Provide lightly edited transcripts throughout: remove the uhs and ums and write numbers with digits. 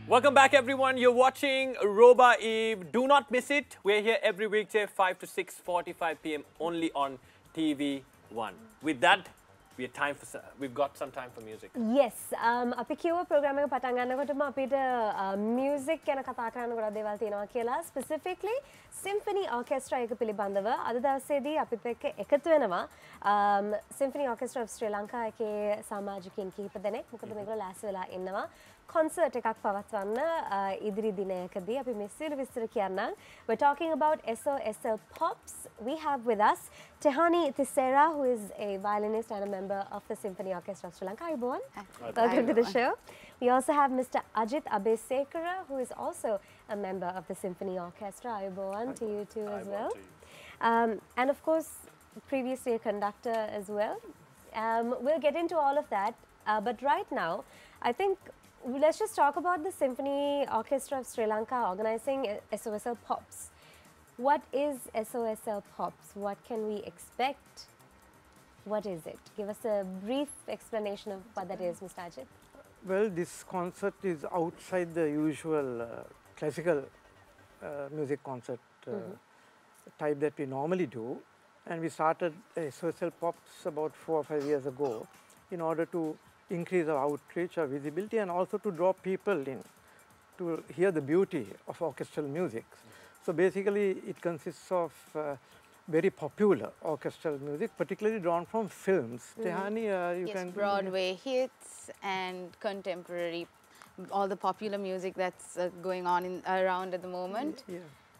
Welcome back, everyone. You're watching Roba Eve. Do not miss it. We're here every weekday, 5 to 6:45 p.m. only on TV1. With that, we've got some time for music. Yes. අපි කිව්ව programme එක පටන් ගන්නකොටම අපිට music ගැන කතා කරන්න ගොඩක් දේවල් තියෙනවා කියලා. Specifically Symphony Orchestra එක පිළිබඳව අද දවසේදී අපිත් එක්ක එකතු වෙනවා Symphony Orchestra of Sri Lanka එකේ සමාජිකයින් කිහිප දෙනෙක්. මොකද මේගොල්ලෝ ලෑස්ති වෙලා ඉන්නවා. Concert එකක් පවත්වන්න ඉදිරි දිනයකදී අපි මෙසිරු විස්තර කියන්නම්. We're talking about SOSL Pops. We have with us Tehani Tissera, who is a violinist and a member of the Symphony Orchestra of Sri Lanka. Ayubowan. Welcome to the show. We also have Mr. Ajit Abesekara, who is also a member of the Symphony Orchestra. Ayubowan to you too as well. And of course, previously a conductor as well. We'll get into all of that. But right now, I think let's just talk about the Symphony Orchestra of Sri Lanka organizing SOSL Pops. What is SOSL Pops? What can we expect? What is it? Give us a brief explanation of what that is, Mr. Ajit. Well, this concert is outside the usual classical music concert type that we normally do. And we started SOSL Pops about 4 or 5 years ago in order to increase our outreach, our visibility, and also to draw people in to hear the beauty of orchestral music. So basically, it consists of very popular orchestral music, particularly drawn from films. Tehani, you yes, can... Broadway hits and contemporary, all the popular music that's going on around at the moment. Yeah.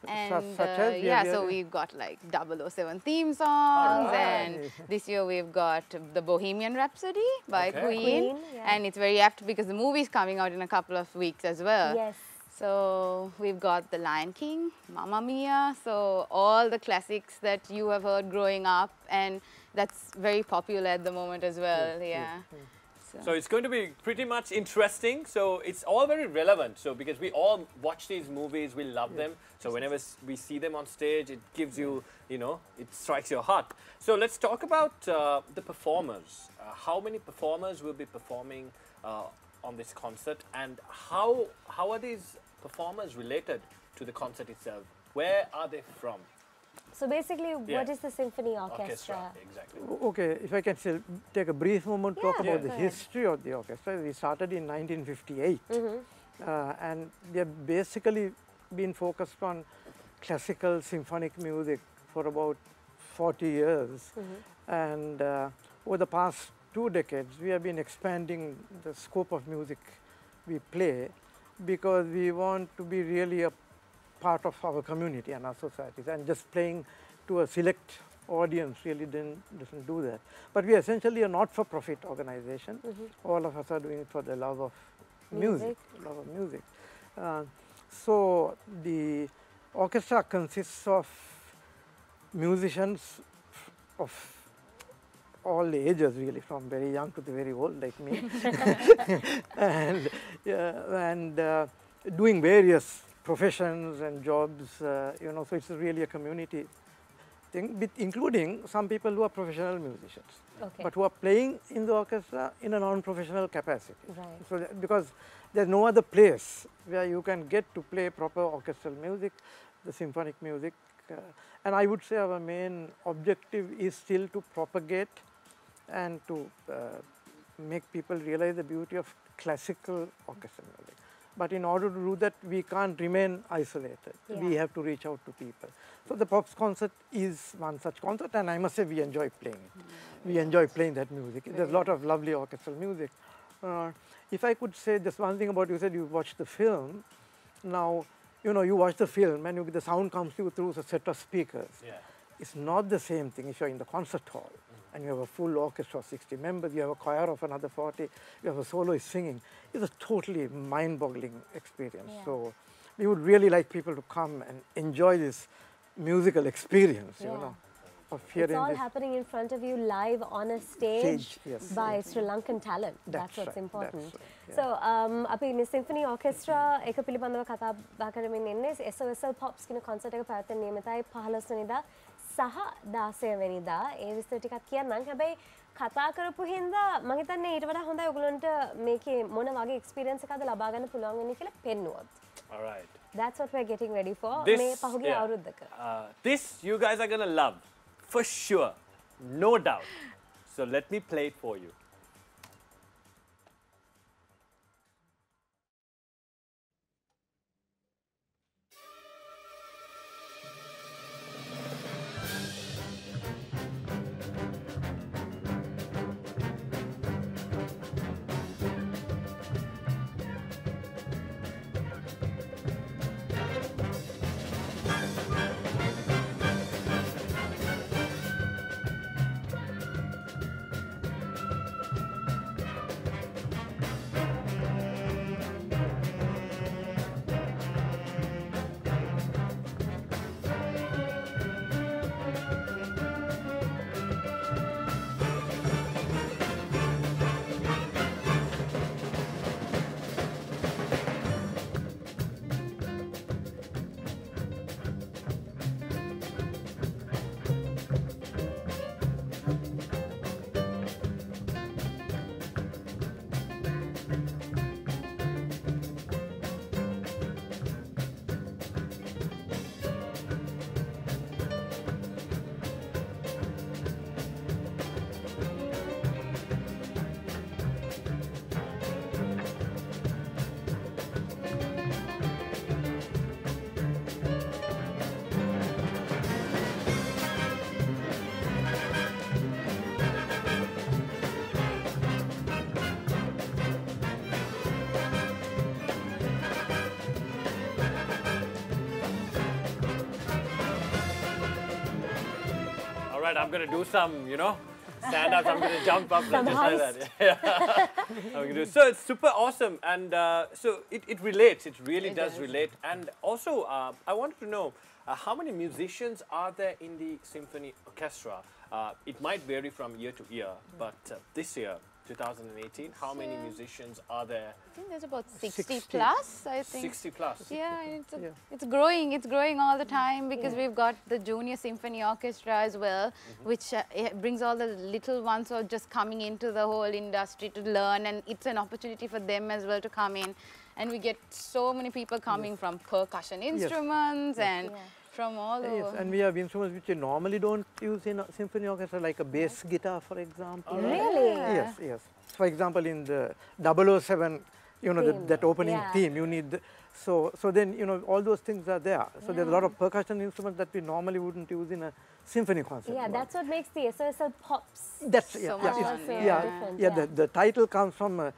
And such as so we've got like 007 theme songs, and this year we've got the Bohemian Rhapsody by Queen, and it's very apt because the movie's coming out in a couple of weeks as well. Yes. So we've got The Lion King, Mamma Mia, so all the classics that you have heard growing up, and that's very popular at the moment as well. So it's going to be pretty much interesting. So it's all very relevant. So because we all watch these movies, we love them. So whenever we see them on stage, it gives you, it strikes your heart. So let's talk about the performers. How many performers will be performing on this concert, and how are these performers related to the concert itself? Where are they from? So basically, what is the Symphony Orchestra? Exactly. Okay, if I can still take a brief moment to talk about the history of the orchestra. We started in 1958, and we have basically been focused on classical symphonic music for about 40 years. And over the past 2 decades, we have been expanding the scope of music we play because we want to be really a part of our community and our societies, and just playing to a select audience really doesn't do that. But we are essentially a not-for-profit organization. All of us are doing it for the love of music. So the orchestra consists of musicians of all ages, really, from very young to the very old, like me, and doing various professions and jobs, so it's really a community thing, including some people who are professional musicians, but who are playing in the orchestra in a non-professional capacity. So because there's no other place where you can get to play proper orchestral music, the symphonic music, and I would say our main objective is still to propagate and to make people realize the beauty of classical orchestral music. But in order to do that, we can't remain isolated. We have to reach out to people. So the Pops concert is one such concert, and I must say we enjoy playing it. We enjoy playing that music. There's a lot of lovely orchestral music. If I could say just one thing about, you said you watched the film. Now, you watch the film and the sound comes to you through a set of speakers. It's not the same thing if you're in the concert hall and you have a full orchestra of 60 members, you have a choir of another 40, you have a soloist singing. It's a totally mind-boggling experience. So we would really like people to come and enjoy this musical experience, of hearing it's all happening in front of you live on a stage by Sri Lankan talent. That's what's important. So, අපි Symphony Orchestra එක පිළිබඳව කතා බහ කරමින් ඉන්නේ SOSL Pops කියන concert එක පැවැත්වෙන නියමිතයි 15 වෙනිදා සහ 16 වෙනිදා. ඒ විස්තර ටිකක් කියන්නම්. හැබැයි කතා කරපු හින්දා මම හිතන්නේ ඊට වඩා හොඳයි ඔයගලන්ට මේකේ මොන වගේ එක්ස්පීරියන්ස් එකක්ද ලබා ගන්න පුළුවන් වෙන්නේ කියලා පෙන්නුවොත්. All right. That's what we're getting ready for. This, මේ පහුගිය yeah. අවුරුද්දක. This you guys are going to love for sure. No doubt. So let me play it for you. All right, I'm going to do some, you know, stand-ups. I'm going to jump up and just like that. Yeah. I'm gonna do. So it's super awesome. And so it relates. It really does relate. And also, I wanted to know, how many musicians are there in the symphony orchestra? It might vary from year to year, but this year, 2018, how many musicians are there? I think there's about 60 plus, I think. 60 plus? Yeah, it's growing all the time because we've got the Junior Symphony Orchestra as well, which brings all the little ones who are just coming into the whole industry to learn, and it's an opportunity for them as well to come in. And we get so many people coming from percussion instruments and from all over. Yes, and we have instruments which you normally don't use in a symphony orchestra, like a bass guitar, for example. Really? Yes, yes. For example, in the 007, you know, that opening theme, you need the, so then, you know, all those things are there. So there's a lot of percussion instruments that we normally wouldn't use in a symphony concert. Yeah, that's what makes the SOSL pops. That's So much fun, the title comes from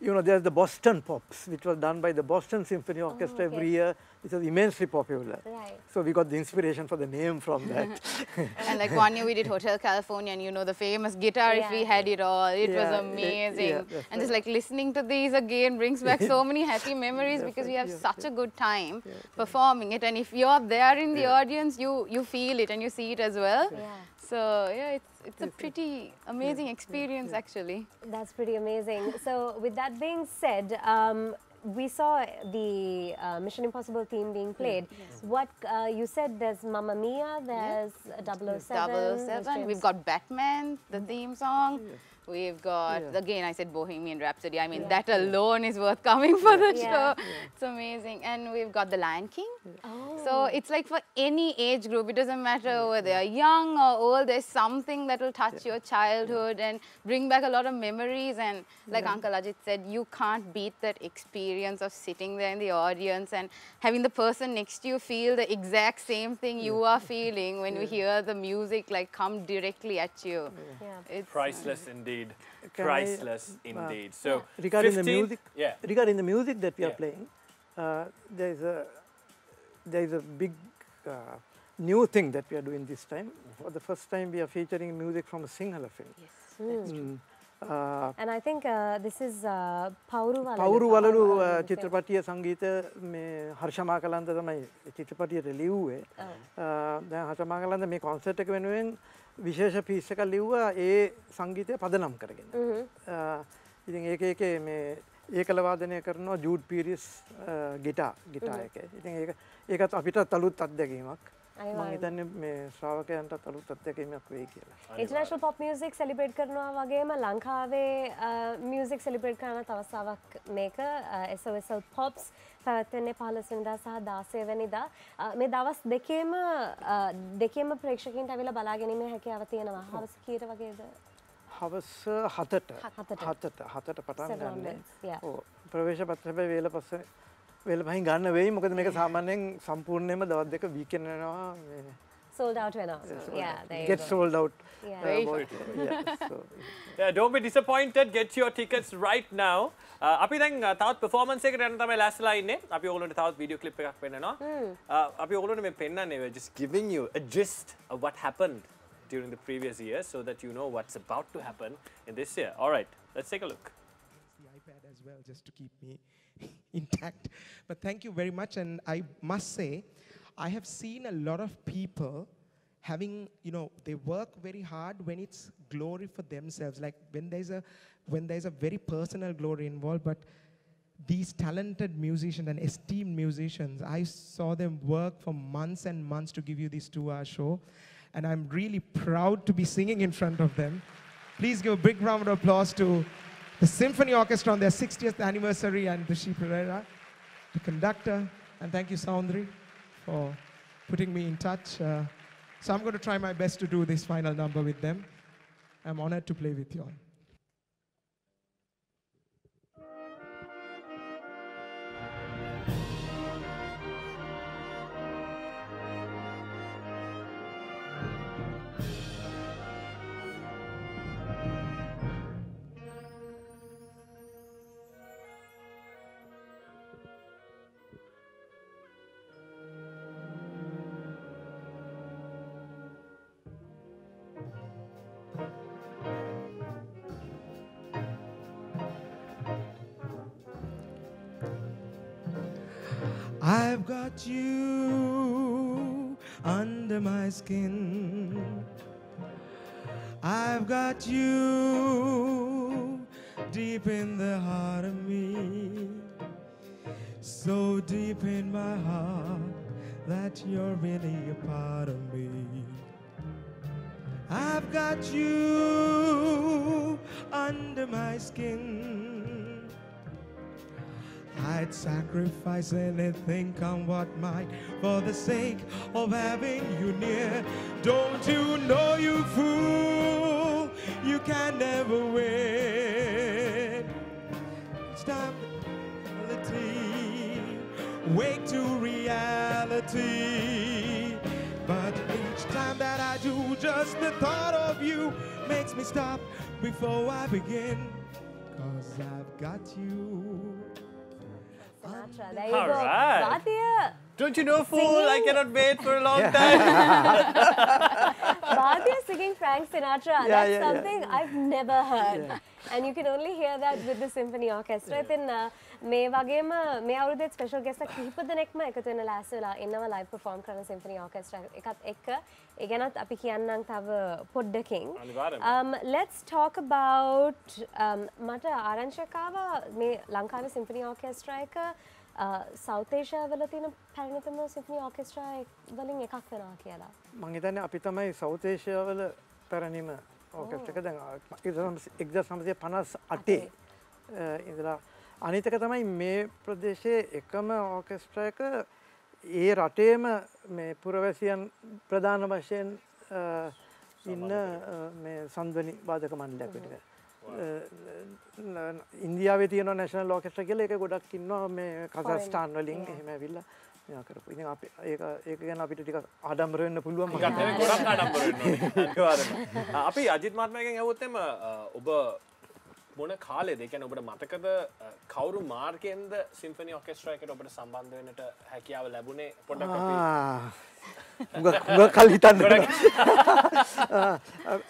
you know, there's the Boston Pops, which was done by the Boston Symphony Orchestra every year, which was immensely popular. Right. So we got the inspiration for the name from that. And like 1 year we did Hotel California, and you know, the famous guitar, if we had it all, it was amazing. And just like listening to these again brings back so many happy memories because we have such a good time performing it. And if you're there in the audience, you feel it and you see it as well. So yeah, it's a pretty amazing experience actually. That's pretty amazing. So with that being said, we saw the Mission Impossible theme being played. What you said, there's Mamma Mia, there's 007. We've got Batman, the theme song. We've got, again, I said Bohemian Rhapsody. I mean, that alone is worth coming for the show. It's amazing. And we've got The Lion King. So it's like for any age group, it doesn't matter whether they're young or old, there's something that will touch your childhood and bring back a lot of memories. And like Uncle Ajit said, you can't beat that experience of sitting there in the audience and having the person next to you feel the exact same thing you are feeling when you hear the music like come directly at you. It's priceless indeed. Priceless indeed. So regarding 15, the music, regarding the music that we are playing, there is a big new thing that we are doing this time. For the first time, we are featuring music from a Sinhala film. Yes, that's true. And I think this is Pauru Walalu චිත්‍රපටිය සංගීත මේ හර්ෂ මාකලන්ද තමයි චිත්‍රපටියට ලිව්වේ. දැන් හර්ෂ මාකලන්ද මේ concert එක වෙනුවෙන් විශේෂ piece එකක් ලිව්වා ඒ සංගීතය පදනම් කරගෙන. ඉතින් ඒකේ මේ ඒකල වාදනය කරනවා ජූඩ් පීරිස් ගිටාර් එක. ඉතින් ඒකත් අපිට අලුත් අත්දැකීමක්. මම හිතන්නේ මේ ශ්‍රාවකයන්ටත් අලුත් අත්දැකීමක් වෙයි කියලා. International pop music celebrate කරනවා වගේම ලංකාවේ music celebrate කරන අවස්ථාවක් මේක SOSL Pops පැවැත්වෙන්නේ 15 වෙනිදා සහ 16 වෙනිදා. මේ දවස් දෙකේම ප්‍රේක්ෂකයන්ට ඇවිල්ලා බලා ගැනීමේ හැකියාව තියෙනවා. හවස කීයට වගේද? හවස 7ට පටන් ගන්න. ඔව්. ප්‍රවේශ පත්‍ර හැබැයි වේල පහින් ගන්න වෙයි. මොකද මේක සාමාන්‍යයෙන් සම්පූර්ණයෙන්ම දවස් දෙක වීකෙන්ඩ් වෙනවා. Sold out වෙනවා. Yeah, there you Get go. sold out. Yeah, don't be disappointed. Get your tickets right now. අපි දැන් තවත් performance එකකට යන තමයි ලෑස්තිලා ඉන්නේ. අපි ඔයගොල්ලන්ට තවත් video clip එකක් පෙන්නනවා. අපි ඔයගොල්ලන්ට මේ පෙන්නන්නේ we're just giving you a gist of what happened during the previous year so that you know what's about to happen in this year. All right, let's take a look. The iPad as well, just to keep me intact. But thank you very much, and I must say, I have seen a lot of people having, they work very hard when it's glory for themselves, like when there's a very personal glory involved, but these talented musicians and esteemed musicians, I saw them work for months and months to give you this 2-hour show, and I'm really proud to be singing in front of them. Please give a big round of applause to the Symphony Orchestra on their 60th anniversary, and Rishi Pereira, the conductor, and thank you, Soundri, for putting me in touch. So I'm going to try my best to do this final number with them. I'm honored to play with you all. I've got you under my skin. I've got you deep in the heart of me. So deep in my heart that you're really a part of me. I've got you under my skin. I'd sacrifice anything, come what might, for the sake of having you near. Don't you know, you fool, you can never win. It's time to wake to reality. But each time that I do, just the thought of you makes me stop before I begin. 'Cause I've got you. There you All go. right. Bhatia, Don't you know, fool? Singing? I cannot wait for a long time. Bhatia singing Frank Sinatra. Yeah, That's yeah, something I've never heard. Yeah. And you can only hear that with the Symphony Orchestra. ඉතින් මේ වගේම මේ අවුරුද්දේ special guest එක කිහිප දෙනෙක්ම එකතු වෙන ලෑස්ති වෙලා ඉන්නවා ලයිව් perform කරන Symphony Orchestra එකත් එක්ක. ඒ ගැනත් අපි කියන්නම් තව පොඩ්ඩකින්. අනිවාර්යයෙන්ම. Let's talk about මට ආරංචියක් ආවා මේ ලංකාවේ Symphony Orchestra එක South Asia වල තියෙන පැරණිතම Symphony Orchestra වලින් එකක් වෙනවා කියලා. මම හිතන්නේ අපි තමයි South Asia වල පැරණිම ඕකෙස්ට්‍රා එක දැන් 1958 ඉඳලා අනිත් එක තමයි මේ ප්‍රදේශයේ එකම ඕකෙස්ට්‍රා එක ඒ රටේම මේ පුරවැසියන් ප්‍රධාන වශයෙන් ඉන්න මේ සංධ්වනි වාදක මණ්ඩලයක් විදිහට. ඉන්දියාවේ තියෙන නැෂනල් ඕකෙස්ට්‍රා කියලා ඒක ගොඩක් ඉන්නවා මේ කසාක්ස්තාන් වලින් එහෙම ඇවිල්ලා මෙයා කරපු. ඉතින් අපි ඒක ගැන අපිට ටිකක් ආඩම්බර වෙන්න පුළුවන්. ටිකක් නෙවෙයි ගොඩක් ආඩම්බර වෙන්න ඕනේ. අනිවාර්යයෙන්ම. අපි අජිත් මහත්මයාගෙන් අහුවොත් එම ඔබ මොන කාලේද? ඒ කියන්නේ ඔබට මතකද කවුරු මාර්කයෙන්ද සිම්ෆනි ඕකෙස්ට්‍රා එකට ඔබට සම්බන්ධ වෙන්නට හැකියාව ලැබුණේ? පොඩ්ඩක් අපි කල් හිතන්න.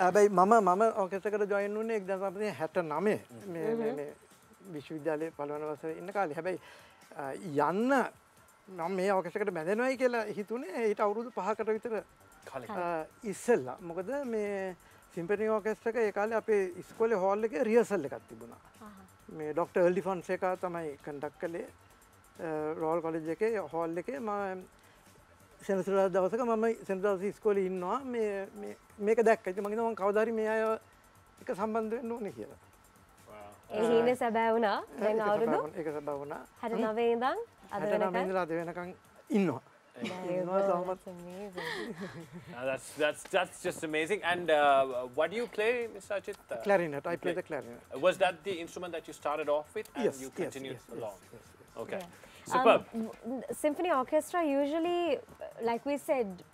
හැබැයි මම ඕකෙස්ට්‍රා එකට ජොයින් වුණේ 1969 මේ විශ්වවිද්‍යාලයේ පළවන වසරේ ඉන්න කාලේ. හැබැයි යන්න මම මේ ඕකෙස්ට්‍රා එකට බැඳෙනවයි කියලා හිතුනේ ඊට අවුරුදු 5කට විතර ඉස්සෙල්ලා. මොකද මේ සිම්ෆනි ඕකෙස්ට්‍රා එක ඒ කාලේ අපේ ඉස්කෝලේ හෝල් එකේ රිහර්සල් එකක් තිබුණා. මේ ડોક્ટર එල්ඩි ෆොන්සේකා තමයි කන්ඩක්ට් කළේ රෝයල් කොලෙජ් එකේ හෝල් එකේ. මම සෙනසුරාදා දවසක මම සෙනසුරාදා දවසේ ඉස්කෝලේ ඉන්නවා මේක දැක්ක. ඉතින් මම හිතුවා මම කවදා හරි මේ අය එක සම්බන්ධ වෙන්න ඕනේ කියලා. ඒ හිනේ සැබෑ වුණා. දැන් අවුරුදු ඒක සැබෑ වුණා. 69 ඉඳන් අද වෙනකන් ඉන්නවා. That's just amazing. And what do you play, Mr. Ajit? Clarinet. I play the clarinet. Was that the instrument that you started off with and yes, you continued along? Yes. Okay. Yeah. Superb. Symphony orchestra usually, like we said,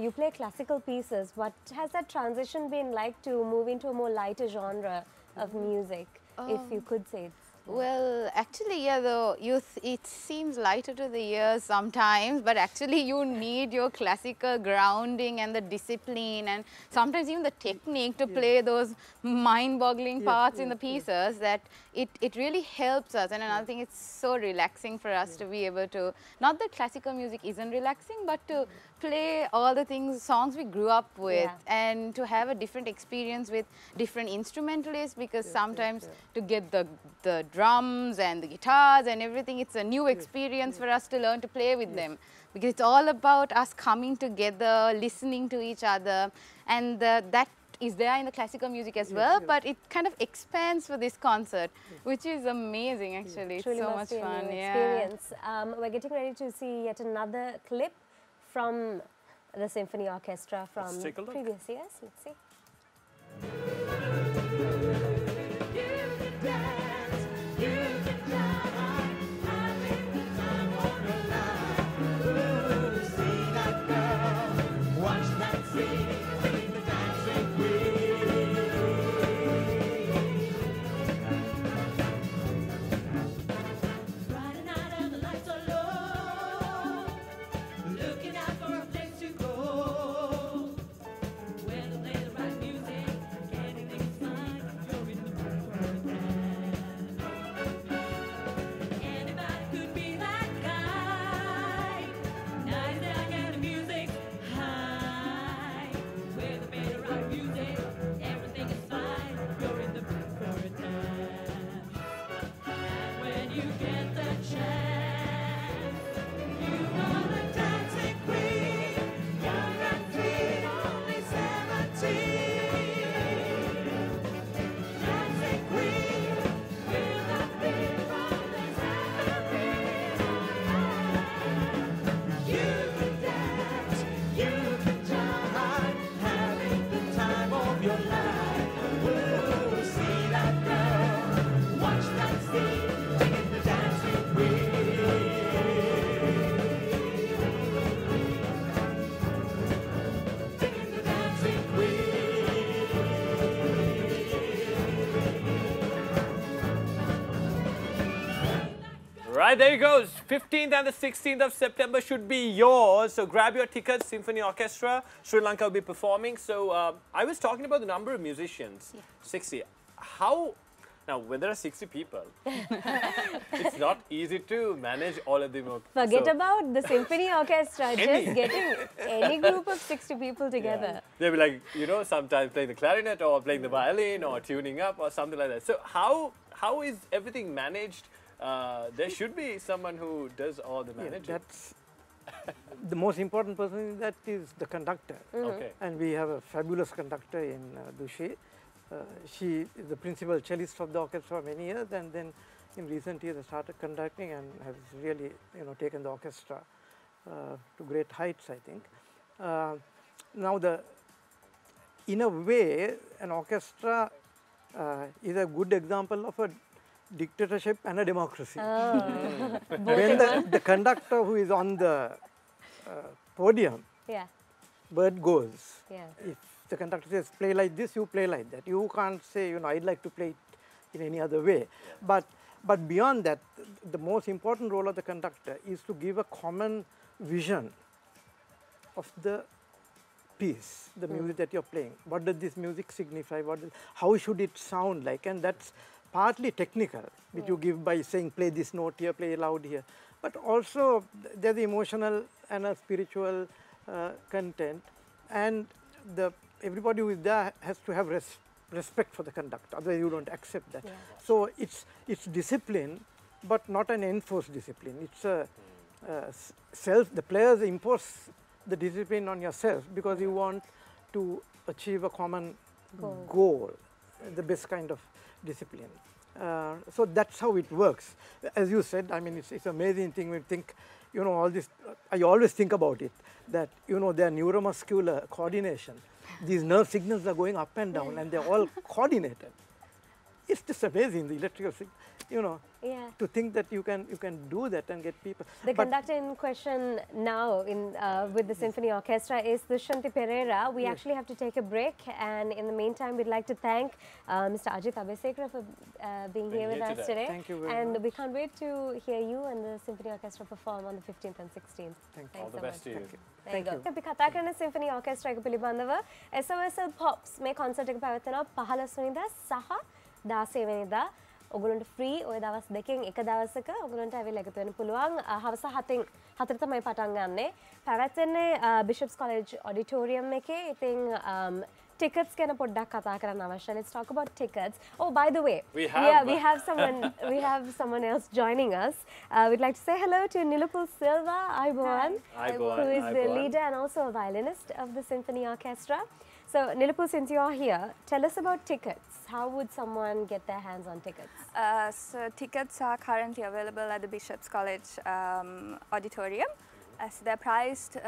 you play classical pieces. What has that transition been like to move into a more lighter genre of music, if you could say it? Well, actually, yeah, it seems lighter to the ears sometimes, but actually you need your classical grounding and the discipline and sometimes even the technique to play those mind-boggling parts in the pieces that it really helps us. And another thing, it's so relaxing for us to be able to, not that classical music isn't relaxing, but to play all the songs we grew up with and to have a different experience with different instrumentalists, because sometimes to get the drums and the guitars and everything, it's a new experience for us to learn to play with them, because it's all about us coming together, listening to each other, and that is there in the classical music as well, but it kind of expands for this concert, which is amazing actually. It's so much fun. Experience. We're getting ready to see yet another clip from the Symphony Orchestra from previous years. Let's see. Right, there you go. 15th and the 16th of September should be yours. So grab your tickets. Symphony Orchestra, Sri Lanka will be performing. So I was talking about the number of musicians. 60. How? Now, when there are 60 people, it's not easy to manage all of them. Forget about the Symphony Orchestra, just getting any group of 60 people together. Yeah. They'll be like, you know, sometimes playing the clarinet or playing the violin or tuning up or something like that. So how is everything managed? There should be someone who does all the managing. That's the most important person that is the conductor. Okay. And we have a fabulous conductor in Dushi. She is the principal cellist of the orchestra for many years, and then in recent years started conducting and has really, you know, taken the orchestra to great heights, I think. Now, in a way, an orchestra is a good example of a dictatorship and a democracy. When the conductor who is on the podium, bird goes. If the conductor says play like this, you play like that. You can't say, you know, I'd like to play it in any other way. But beyond that, the most important role of the conductor is to give a common vision of the piece, the music that you're playing. What does this music signify? How should it sound like? And that's partly technical, which you give by saying play this note here, play loud here. But also there's the emotional and a spiritual content, and everybody who is there has to have respect for the conductor, otherwise you don't accept that. So it's discipline, but not an enforced discipline. It's the players impose the discipline on yourself because you want to achieve a common goal, the best kind of discipline. So that's how it works. As you said, I mean, it's amazing thing when you think, you know, all this, I always think about it, that, you know, their neuromuscular coordination, these nerve signals are going up and down and they're all coordinated. It's just amazing, the electrical signal, you know, to think that you can do that and get people. The conductor in question now with the Symphony Orchestra is Dushanti Pereira. We actually have to take a break, and in the meantime, we'd like to thank Mr. Ajit Abesekara for being here with us today. Thank you very and much. we can't wait to hear you and the Symphony Orchestra perform on the 15th and 16th. Thank you. All the best to you. Thank you. අපි කතා කරන Symphony Orchestra එක පිළිබඳව SOSL Pops මේ concert එක පැවැත්වෙනවා 15 වෙනිදා සහ 16 වෙනිදා. ඔගලන්ට ෆ්‍රී ඔය දවස් දෙකෙන් එක දවසක ඔගලන්ට ඇවිල්ලා එකතු වෙන්න පුළුවන්. හවස 7න් 4 තමයි පටන් ගන්නෙ. පැවැත්වෙන්නේ Bishops College Auditorium එකේ. ඉතින් tickets ගැන පොඩ්ඩක් කතා කරන්න අවශ්‍යයි. Let's talk about tickets. Oh, by the way, we have someone else joining us. We'd like to say hello to Nilupul Silva, who is the leader and also a violinist of the Symphony Orchestra. So, Nilupul, since you are here, tell us about tickets. How would someone get their hands on tickets? So, tickets are currently available at the Bishops College Auditorium. So, they're priced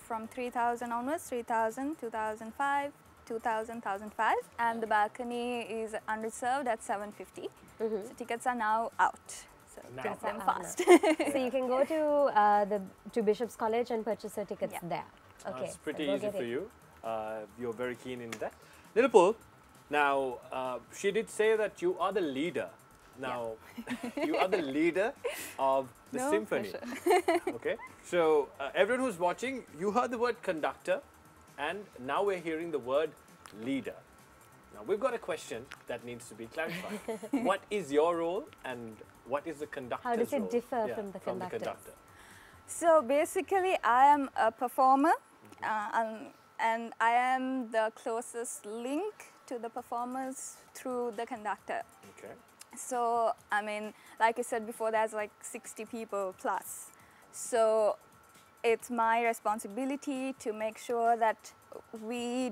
from 3,000 onwards, 3,000, 2,005, 2,000, 1,005, and the balcony is unreserved at 750. So, tickets are now out. So, get them fast. So, you can go to Bishops College and purchase your tickets there. Okay. It's pretty easy for you. You're very keen in that. Nilupul, now she did say that you are the leader. Now, you are the leader of the symphony. Okay, so everyone who's watching, you heard the word conductor, and now we're hearing the word leader. Now, we've got a question that needs to be clarified. What is your role and what is the conductor's role? How does it differ from the conductor? So, basically, I am a performer. And I am the closest link to the performers through the conductor. Okay. So, I mean, like I said before, there's like 60 people plus. So, it's my responsibility to make sure that we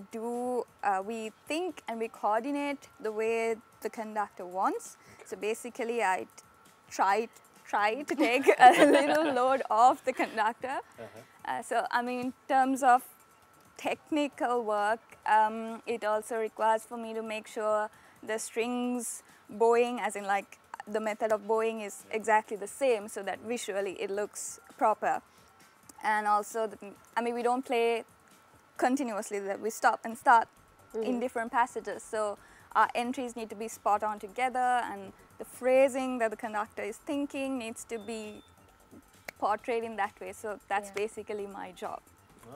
think and we coordinate the way the conductor wants. Okay. So, basically, I try to take a little load off the conductor. So, I mean, in terms of technical work, it also requires for me to make sure the strings bowing, as in like the method of bowing is exactly the same so that visually it looks proper. And also, I mean, we don't play continuously, that we stop and start in different passages. So our entries need to be spot on together, and the phrasing that the conductor is thinking needs to be portrayed in that way. So that's basically my job.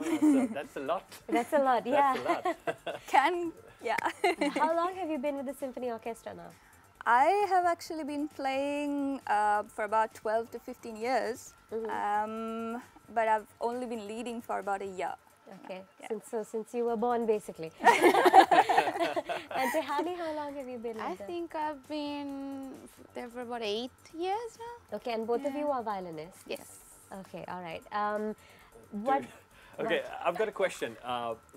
Oh, that's a lot. That's a lot, yeah. That's a lot. How long have you been with the Symphony Orchestra now? I have actually been playing for about 12 to 15 years, but I've only been leading for about a year. Okay, since you were born, basically. And Tehani, how long have you been with I think I've been there for about 8 years now. Okay, and both of you are violinists? Yes. Okay, all right. Okay, I've got a question.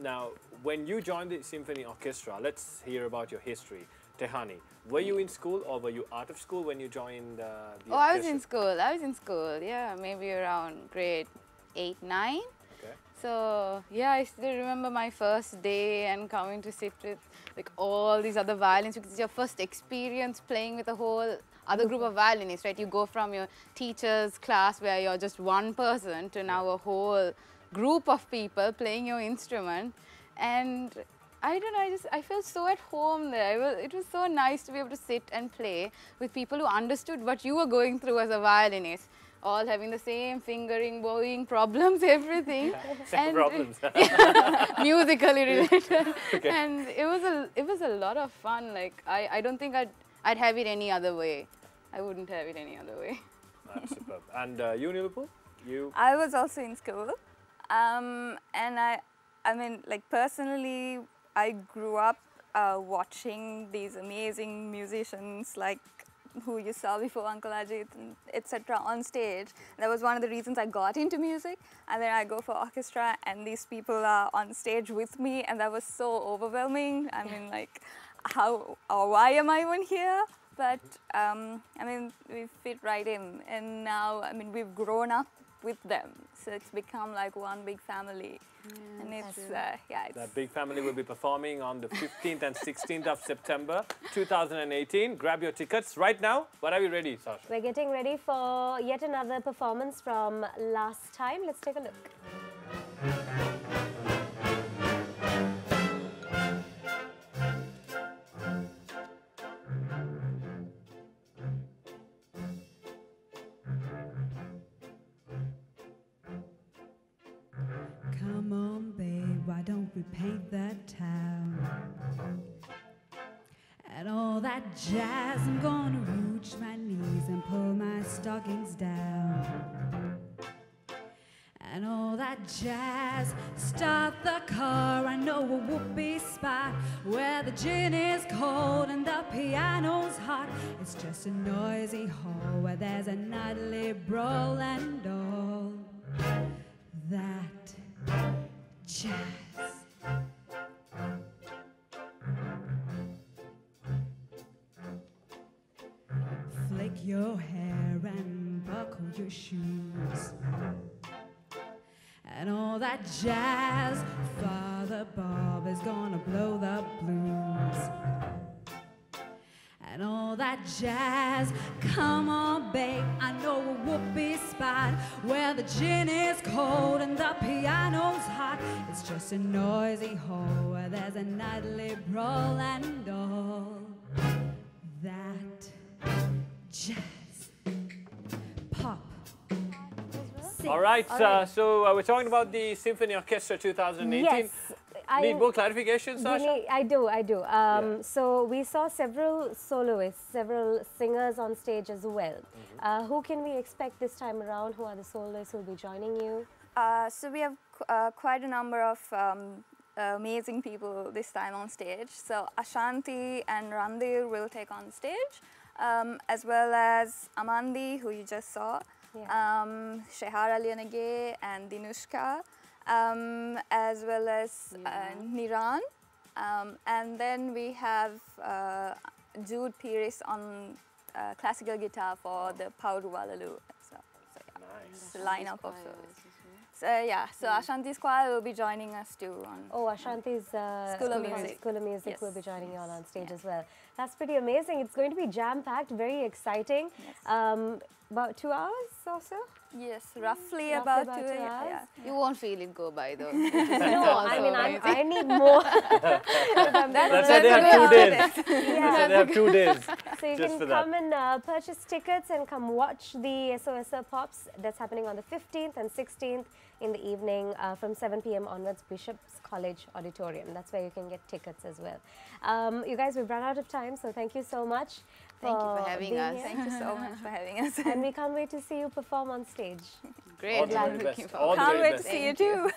Now, when you joined the Symphony Orchestra, let's hear about your history. Tehani, were you in school or were you out of school when you joined the orchestra? I was in school. I was in school, yeah, maybe around grade 8, 9. Okay. So, yeah, I still remember my first day and coming to sit with like all these other violins, because it's your first experience playing with a whole other group of violinists, right? You go from your teacher's class where you're just one person to now a whole group of people playing your instrument, and I don't know, I felt so at home there. It was so nice to be able to sit and play with people who understood what you were going through as a violinist, all having the same fingering, bowing problems, everything. Same problems. Musically related. Okay. And it was a lot of fun. Like I don't think I'd have it any other way. I wouldn't have it any other way. That's superb. And you, Nilupul? I was also in school. And I mean, like personally, I grew up watching these amazing musicians like who you saw before, Uncle Ajit, etc. on stage. That was one of the reasons I got into music. And then I go for orchestra and these people are on stage with me, and that was so overwhelming. I mean, like, how or why am I even here? But I mean, we fit right in, and now, I mean, we've grown up with them, so it's become like one big family. And it's, yeah. That big family will be performing on the 15th and 16th of September 2018. Grab your tickets right now. What are we ready, Sasha? We're getting ready for yet another performance from last time. Let's take a look. Come on, babe, why don't we paint that town? And all that jazz, I'm gonna rooch my knees and pull my stockings down. And all that jazz, start the car, I know a whoopee spot where the gin is cold and the piano's hot. It's just a noisy hall where there's a nightly brawl and all that jazz. Flick your hair and buckle your shoes. And all that jazz, Father Bob is gonna blow the blues. And all that jazz, come on, babe, I know a whoopee spot where the gin is cold and the piano's hot. It's just a noisy hall where there's a nightly brawl and all that jazz. Pop. All right, so we're talking about the Symphony Orchestra 2018. Yes. Need more clarification, Sasha? I do. So we saw several soloists, several singers on stage as well. Who can we expect this time around? Who are the soloists who will be joining you? So we have quite a number of amazing people this time on stage. So Ashanti and Randhir will take on stage, as well as Amandi, who you just saw, Shehar Alianage and Dinushka, as well as Niran. And then we have Jude Pierce on classical guitar for the Pauru Walalu. So yeah, Nice. the lineup of those. So yeah, so Ashanti's choir will be joining us too. On Ashanti's School of Music. School of Music Yes. will be joining you all on stage as well. That's pretty amazing. It's going to be jam-packed, very exciting. Yes. About 2 hours or so? Yes, roughly About about 2 2 hours. hours. Yeah. You won't feel it go by though. No, I mean, I need more. That's why they have 2 days. That's why they have 2 days. So you just can for that. come and purchase tickets and come watch the SOSR Pops that's happening on the 15th and 16th in the evening from 7 p.m. onwards, Bishop's College Auditorium. That's where you can get tickets as well. You guys, we've run out of time, so thank you so much. Thank you for having being us. here. Thank you so much for having us. And we can't wait to see you perform on stage. Great. All the very Looking best. forward. All the Can't very wait to best. see you too.